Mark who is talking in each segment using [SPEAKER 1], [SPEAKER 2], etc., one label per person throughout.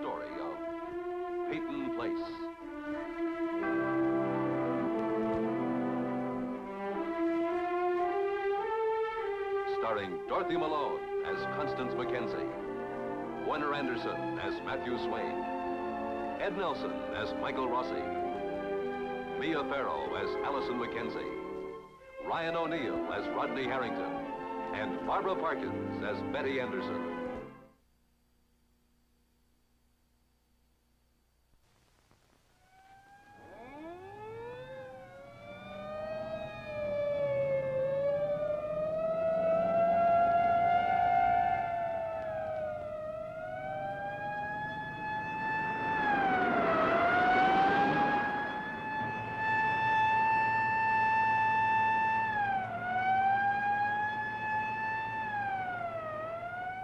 [SPEAKER 1] story of Peyton Place. Starring Dorothy Malone as Constance Mackenzie, Warner Anderson as Matthew Swain, Ed Nelson as Michael Rossi, Mia Farrow as Allison Mackenzie, Ryan O'Neill as Rodney Harrington, and Barbara Parkins as Betty Anderson.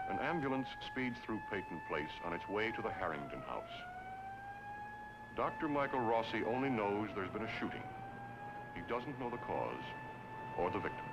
[SPEAKER 2] An ambulance speeds through Peyton Place on its way to the Harrington house. Dr. Michael Rossi only knows there's been a shooting. He doesn't know the cause or the victim.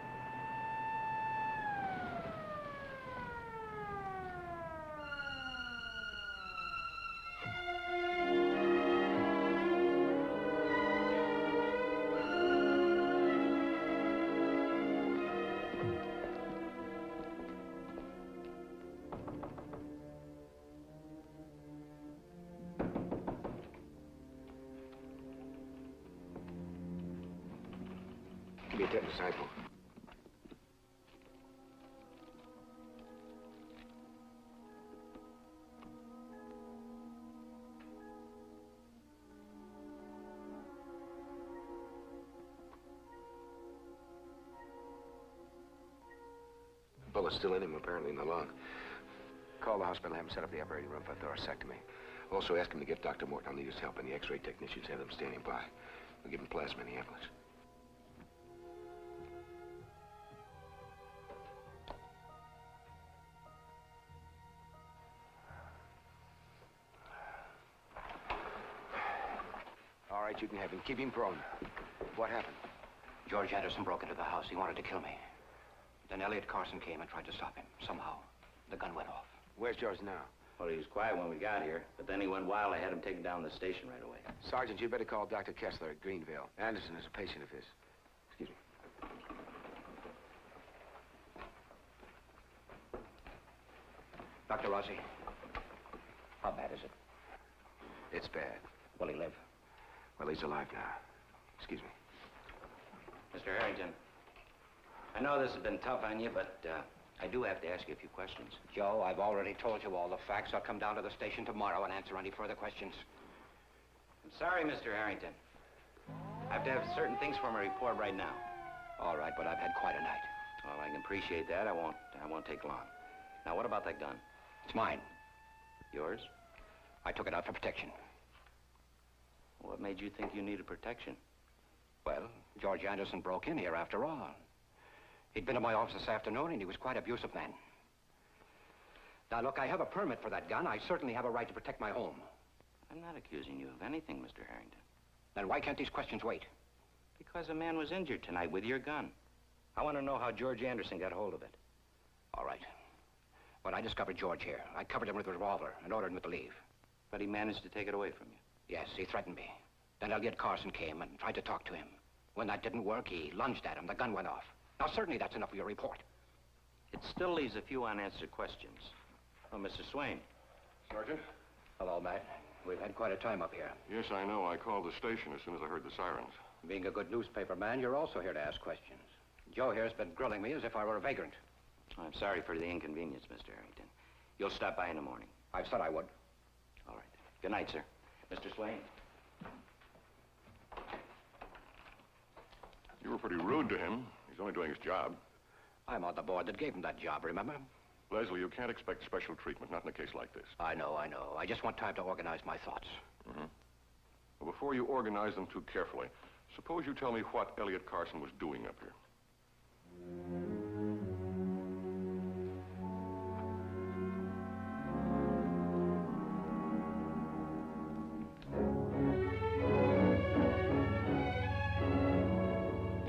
[SPEAKER 3] Give me a tetanus sample. Bullet's still in him, apparently in the lung. Call the hospital, have him set up the operating room for a thoracectomy. Also ask him to get Dr. Morton. I'll need his help, and the x-ray technicians have them standing by. We'll give him plasma in the ambulance. All right, you can have him. Keep him prone. What happened?
[SPEAKER 4] George Anderson broke into the house. He wanted to kill me. Then Elliot Carson came and tried to stop him. Somehow, the gun went off.
[SPEAKER 3] Where's George now?
[SPEAKER 5] Well, he was quiet when we got here, but then he went wild. I had him taken down to the station right away.
[SPEAKER 3] Sergeant, you'd better call Dr. Kessler at Greenville. Anderson is a patient of his. Excuse me.
[SPEAKER 4] Dr. Rossi, how bad is it?
[SPEAKER 3] It's bad.
[SPEAKER 4] Will he live?
[SPEAKER 3] Well, he's alive now. Excuse me.
[SPEAKER 5] Mr. Harrington, I know this has been tough on you, but I do have to ask you a few questions.
[SPEAKER 4] Joe, I've already told you all the facts. I'll come down to the station tomorrow and answer any further questions.
[SPEAKER 5] I'm sorry, Mr. Harrington. I have to have certain things for my report right now.
[SPEAKER 4] All right, but I've had quite a night.
[SPEAKER 5] Well, I can appreciate that. I won't take long. Now, what about that gun?
[SPEAKER 4] It's mine.
[SPEAKER 5] Yours?
[SPEAKER 4] I took it out for protection.
[SPEAKER 5] What made you think you needed protection?
[SPEAKER 4] Well, George Anderson broke in here after all. He'd been to my office this afternoon, and he was quite an abusive man. Now, look, I have a permit for that gun. I certainly have a right to protect my home.
[SPEAKER 5] I'm not accusing you of anything, Mr. Harrington.
[SPEAKER 4] Then why can't these questions wait?
[SPEAKER 5] Because a man was injured tonight with your gun. I want to know how George Anderson got hold of it.
[SPEAKER 4] All right. When I discovered George here, I covered him with a revolver and ordered him to leave.
[SPEAKER 5] But he managed to take it away from you.
[SPEAKER 4] Yes, he threatened me. Then Elliot Carson came and tried to talk to him. When that didn't work, he lunged at him. The gun went off. Now, certainly that's enough for your report.
[SPEAKER 5] It still leaves a few unanswered questions. Well, Mr. Swain.
[SPEAKER 2] Sergeant?
[SPEAKER 4] Hello, Matt. We've had quite a time up here.
[SPEAKER 2] Yes, I know. I called the station as soon as I heard the sirens.
[SPEAKER 4] Being a good newspaper man, you're also here to ask questions. Joe here's been grilling me as if I were a vagrant.
[SPEAKER 5] I'm sorry for the inconvenience, Mr. Harrington. You'll stop by in the morning.
[SPEAKER 4] I've said I would.
[SPEAKER 5] All right. Good night, sir. Mr. Swain.
[SPEAKER 2] You were pretty rude to him. He's only doing his job.
[SPEAKER 4] I'm on the board that gave him that job, remember?
[SPEAKER 2] Leslie, you can't expect special treatment, not in a case like this.
[SPEAKER 4] I know. I just want time to organize my thoughts.
[SPEAKER 2] Mm-hmm. Well, before you organize them too carefully, suppose you tell me what Elliot Carson was doing up here.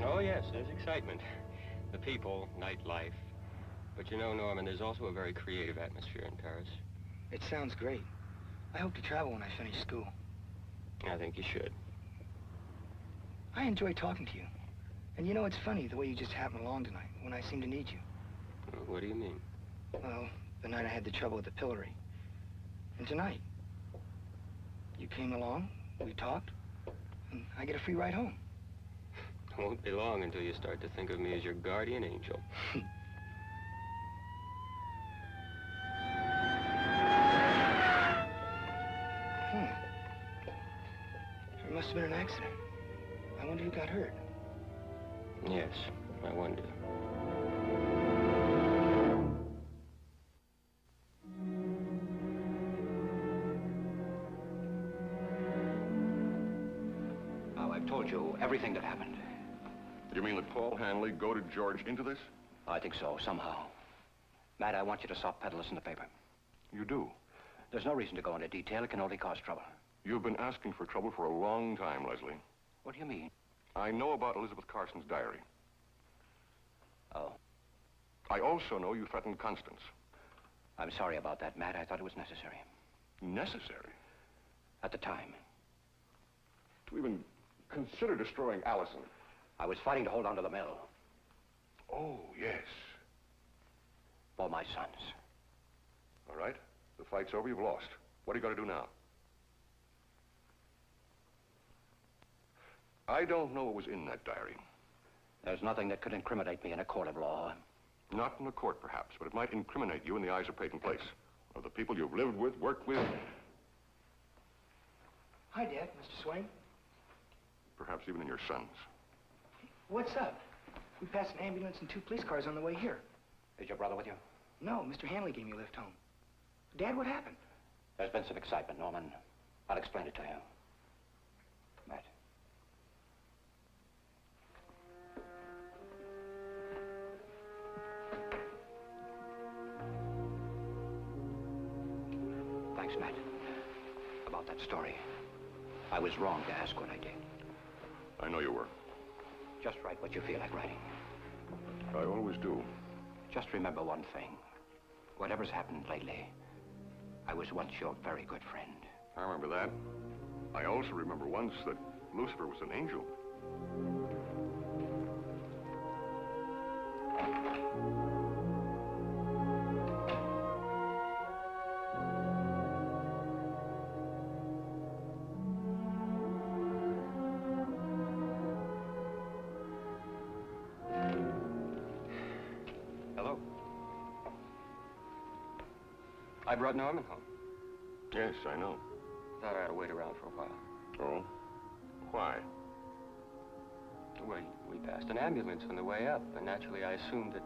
[SPEAKER 6] Oh, yes, there's excitement. The people, nightlife. But you know, Norman, there's also a very creative atmosphere in Paris.
[SPEAKER 3] It sounds great.
[SPEAKER 7] I hope to travel when I finish school.
[SPEAKER 6] I think you should.
[SPEAKER 7] I enjoy talking to you. And you know, it's funny the way you just happened along tonight when I seem to need you.
[SPEAKER 6] What do you mean?
[SPEAKER 7] Well, the night I had the trouble with the pillory. And tonight, you came along, we talked, and I get a free ride home.
[SPEAKER 6] It won't be long until you start to think of me as your guardian angel.
[SPEAKER 7] There must have been an accident. I wonder who got hurt.
[SPEAKER 6] Yes, I wonder.
[SPEAKER 4] Now, I've told you everything that happened.
[SPEAKER 2] You mean that Paul Hanley goaded George into this?
[SPEAKER 4] I think so, somehow. Matt, I want you to stop peddling in the paper.
[SPEAKER 2] You do?
[SPEAKER 4] There's no reason to go into detail. It can only cause trouble.
[SPEAKER 2] You've been asking for trouble for a long time, Leslie.
[SPEAKER 4] What do you mean?
[SPEAKER 2] I know about Elizabeth Carson's diary.
[SPEAKER 4] Oh.
[SPEAKER 2] I also know you threatened Constance.
[SPEAKER 4] I'm sorry about that, Matt. I thought it was necessary.
[SPEAKER 2] Necessary?
[SPEAKER 4] At the time.
[SPEAKER 2] To even consider destroying Allison.
[SPEAKER 4] I was fighting to hold on to the mill.
[SPEAKER 2] Oh, yes.
[SPEAKER 4] For my sons.
[SPEAKER 2] All right. The fight's over. You've lost. What are you going to do now? I don't know what was in that diary.
[SPEAKER 4] There's nothing that could incriminate me in a court of law.
[SPEAKER 2] Not in a court, perhaps, but it might incriminate you in the eyes of Peyton Place. Of the people you've lived with, worked with.
[SPEAKER 7] Hi, Dad. Mr. Swain.
[SPEAKER 2] Perhaps even in your sons.
[SPEAKER 7] What's up? We passed an ambulance and 2 police cars on the way here.
[SPEAKER 4] Is your brother with you?
[SPEAKER 7] No, Mr. Hanley gave me a lift home. Dad, what happened?
[SPEAKER 4] There's been some excitement, Norman. I'll explain it to you. Matt. Thanks, Matt. About that story. I was wrong to ask what I did.
[SPEAKER 2] I know you were.
[SPEAKER 4] Just write what you feel like writing.
[SPEAKER 2] I always do.
[SPEAKER 4] Just remember one thing. Whatever's happened lately, I was once your very good friend.
[SPEAKER 2] I remember that. I also remember once that Lucifer was an angel.
[SPEAKER 6] Hello. I brought Norman home.
[SPEAKER 2] Yes, I know.
[SPEAKER 6] Thought I ought to wait around for a while.
[SPEAKER 2] Oh? Why?
[SPEAKER 6] Well, we passed an ambulance on the way up, and naturally I assumed that,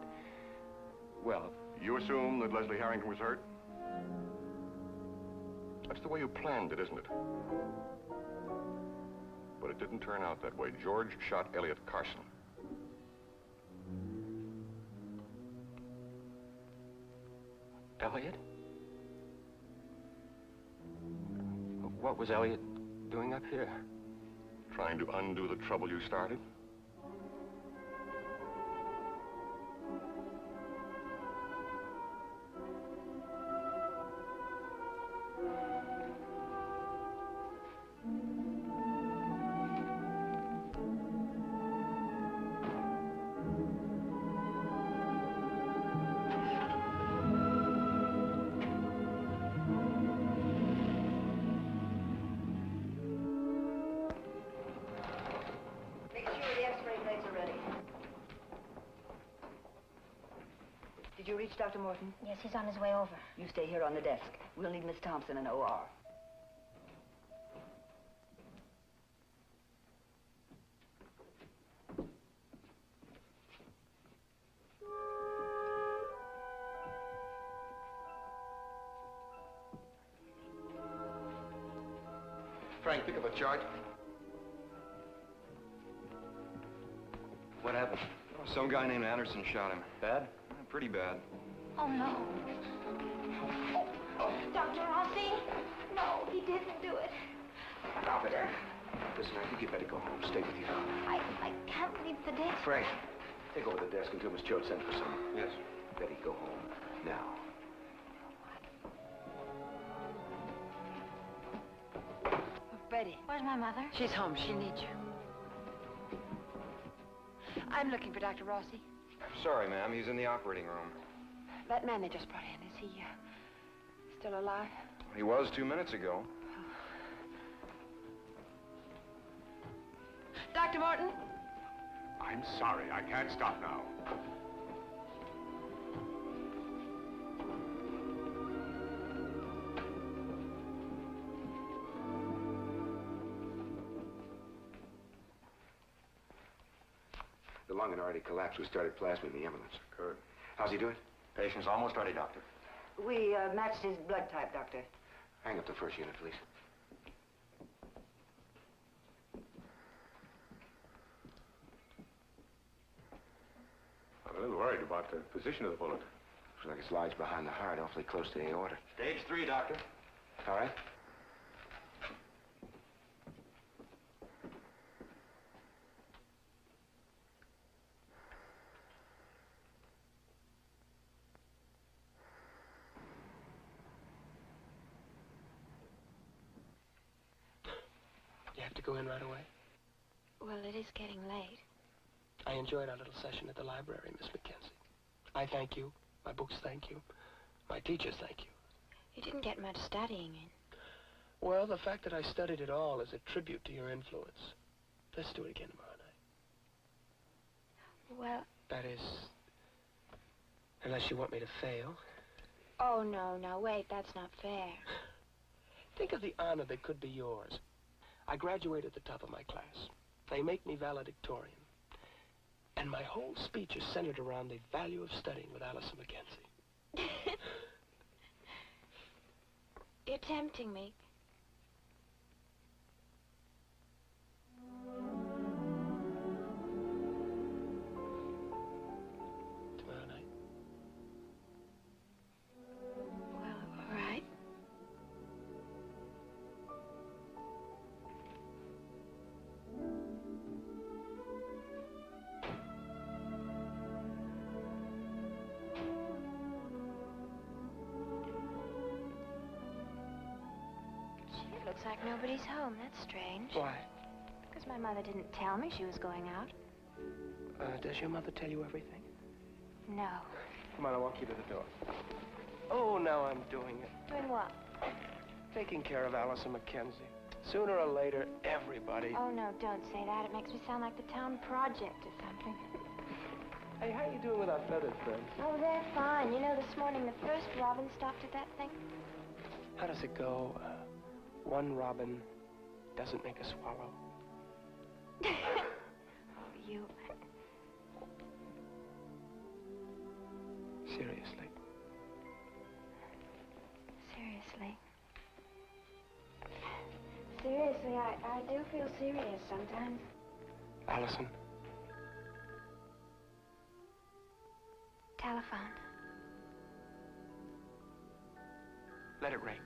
[SPEAKER 6] well...
[SPEAKER 2] You assume that Leslie Harrington was hurt? That's the way you planned it, isn't it? But it didn't turn out that way. George shot Elliot Carson.
[SPEAKER 6] Elliot? What was Elliot doing up here?
[SPEAKER 2] Trying to undo the trouble you started?
[SPEAKER 8] Did you reach Dr. Morton?
[SPEAKER 9] Yes, he's on his way over.
[SPEAKER 8] You stay here on the desk. We'll need Miss Thompson in OR.
[SPEAKER 3] Frank, pick up a chart.
[SPEAKER 6] What happened?
[SPEAKER 10] Oh, some guy named Anderson shot him.
[SPEAKER 6] Bad?
[SPEAKER 10] Pretty bad.
[SPEAKER 9] Oh, no. Oh, Dr. Rossi? No, he didn't do it. Doctor.
[SPEAKER 3] Listen, I think you better go home. Stay with your father.
[SPEAKER 9] I can't leave the desk.
[SPEAKER 3] Frank, take over the desk until Miss Choate sends for someone.
[SPEAKER 10] Yes.
[SPEAKER 3] Betty, go home. Now.
[SPEAKER 11] ready.
[SPEAKER 9] Where's my mother?
[SPEAKER 11] She's home. She'll need you. I'm looking for Dr. Rossi.
[SPEAKER 10] Sorry, ma'am. He's in the operating room.
[SPEAKER 11] That man they just brought in, is he still alive?
[SPEAKER 10] He was 2 minutes ago.
[SPEAKER 11] Dr. Morton?
[SPEAKER 12] I'm sorry. I can't stop now.
[SPEAKER 3] The lung had already collapsed. We started plasma in the ambulance.
[SPEAKER 10] Good.
[SPEAKER 3] How's he doing?
[SPEAKER 10] Patient's almost ready, Doctor.
[SPEAKER 8] We matched his blood type, Doctor.
[SPEAKER 3] Hang up the first unit, please.
[SPEAKER 12] I'm a little worried about the position of the bullet.
[SPEAKER 3] Looks like it lies behind the heart, awfully close to the aorta.
[SPEAKER 10] Stage 3, Doctor.
[SPEAKER 3] All right.
[SPEAKER 13] You have to go in right away?
[SPEAKER 9] Well, it is getting late.
[SPEAKER 13] I enjoyed our little session at the library, Miss Mackenzie. I thank you. My books thank you. My teachers thank you.
[SPEAKER 9] You didn't get much studying in.
[SPEAKER 13] Well, the fact that I studied it all is a tribute to your influence. Let's do it again tomorrow night.
[SPEAKER 9] Well...
[SPEAKER 13] That is, unless you want me to fail.
[SPEAKER 9] Oh, no, wait, that's not fair.
[SPEAKER 13] Think of the honor that could be yours. I graduated at the top of my class. They make me valedictorian. And my whole speech is centered around the value of studying with Allison Mackenzie.
[SPEAKER 9] You're tempting me.
[SPEAKER 13] Tomorrow night.
[SPEAKER 9] Well, all right. Looks like nobody's home. That's strange.
[SPEAKER 13] Why?
[SPEAKER 9] Because my mother didn't tell me she was going out.
[SPEAKER 13] Does your mother tell you everything?
[SPEAKER 9] No.
[SPEAKER 13] Come on, I'll walk you to the door. Oh, now I'm doing it.
[SPEAKER 9] Doing what?
[SPEAKER 13] Taking care of Allison Mackenzie. Sooner or later, everybody...
[SPEAKER 9] Oh, no, don't say that. It makes me sound like the town project or something.
[SPEAKER 13] Hey, how you doing with our feathers, friends?
[SPEAKER 9] Oh, they're fine. You know, this morning the first robin stopped at that thing.
[SPEAKER 13] How does it go? One robin doesn't make a swallow.
[SPEAKER 9] Oh, you...
[SPEAKER 13] Seriously.
[SPEAKER 9] Seriously. Seriously, I do feel serious sometimes.
[SPEAKER 13] Allison.
[SPEAKER 9] Telephone.
[SPEAKER 13] Let it ring.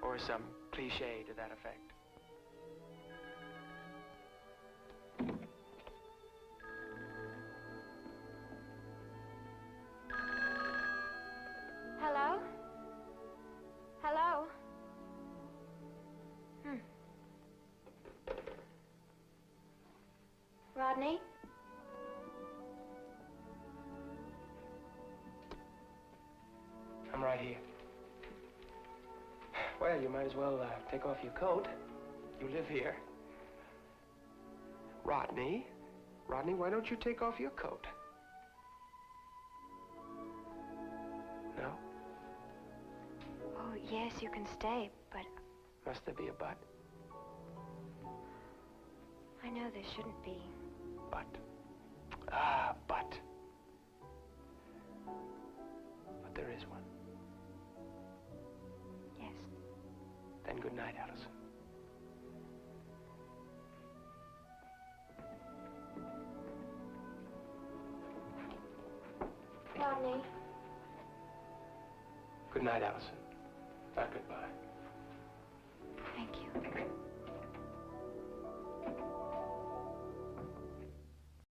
[SPEAKER 13] Or some cliche to that effect.
[SPEAKER 9] Hello? Hello? Rodney?
[SPEAKER 13] I'm right here. Well, you might as well take off your coat. You live here. Rodney? Rodney, why don't you take off your coat? No?
[SPEAKER 9] Oh, yes, you can stay, but...
[SPEAKER 13] Must there be a but?
[SPEAKER 9] I know there shouldn't be.
[SPEAKER 13] But. Ah, but. But there is one.
[SPEAKER 9] Yes.
[SPEAKER 13] Then good night, Allison.
[SPEAKER 9] Rodney.
[SPEAKER 13] Good night, Allison. Not goodbye.